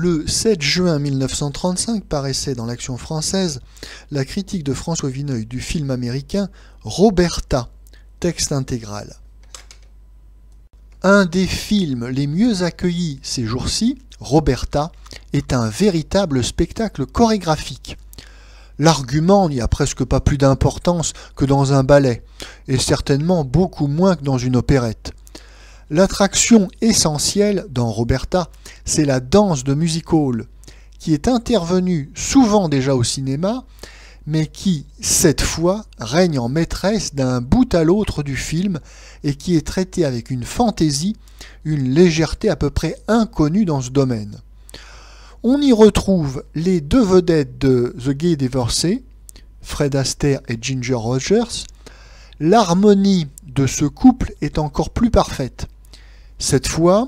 Le 7 juin 1935 paraissait dans l'Action française la critique de François Vineuil du film américain Roberta, texte intégral. Un des films les mieux accueillis ces jours-ci, Roberta, est un véritable spectacle chorégraphique. L'argument n'y a presque pas plus d'importance que dans un ballet, et certainement beaucoup moins que dans une opérette. L'attraction essentielle dans Roberta, c'est la danse de music-hall, qui est intervenue souvent déjà au cinéma, mais qui, cette fois, règne en maîtresse d'un bout à l'autre du film et qui est traitée avec une fantaisie, une légèreté à peu près inconnue dans ce domaine. On y retrouve les deux vedettes de The Gay Divorcée, Fred Astaire et Ginger Rogers. L'harmonie de ce couple est encore plus parfaite. Cette fois,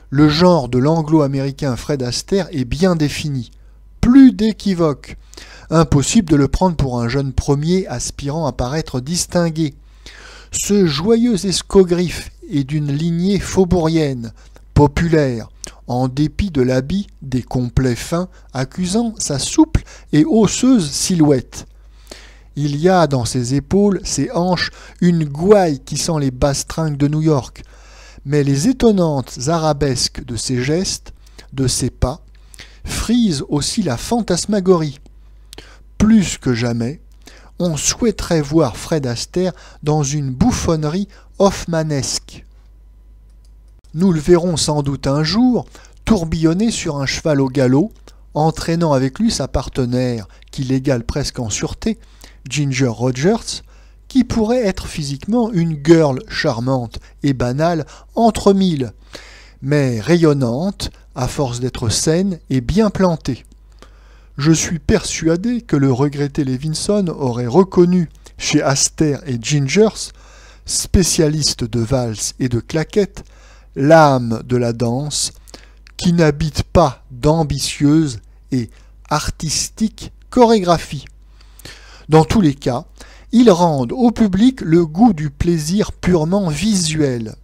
le genre de l'anglo-américain Fred Astaire est bien défini, plus d'équivoque. Impossible de le prendre pour un jeune premier aspirant à paraître distingué. Ce joyeux escogriffe est d'une lignée faubourienne, populaire, en dépit de l'habit des complets fins accusant sa souple et osseuse silhouette. Il y a dans ses épaules, ses hanches, une gouaille qui sent les bastringues de New York, mais les étonnantes arabesques de ses gestes, de ses pas, frisent aussi la fantasmagorie. Plus que jamais, on souhaiterait voir Fred Astaire dans une bouffonnerie hoffmanesque. Nous le verrons sans doute un jour tourbillonner sur un cheval au galop, entraînant avec lui sa partenaire, qui l'égale presque en sûreté, Ginger Rogers, qui pourrait être physiquement une girl charmante et banale entre mille, mais rayonnante à force d'être saine et bien plantée. Je suis persuadé que le regretté Levinson aurait reconnu chez Astaire et Gingers, spécialistes de valse et de claquettes, l'âme de la danse qui n'habite pas d'ambitieuse et artistique chorégraphie. Dans tous les cas, ils rendent au public le goût du plaisir purement visuel.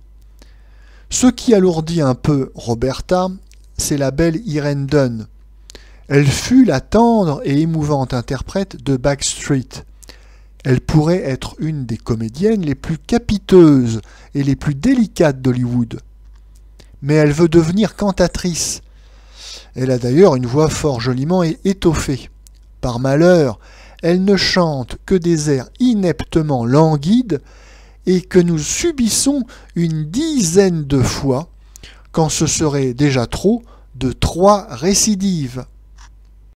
Ce qui alourdit un peu Roberta, c'est la belle Irene Dunne. Elle fut la tendre et émouvante interprète de Backstreet. Elle pourrait être une des comédiennes les plus capiteuses et les plus délicates d'Hollywood. Mais elle veut devenir cantatrice. Elle a d'ailleurs une voix fort joliment étoffée. Par malheur, elle ne chante que des airs ineptement languides et que nous subissons une dizaine de fois, quand ce serait déjà trop, de 3 récidives.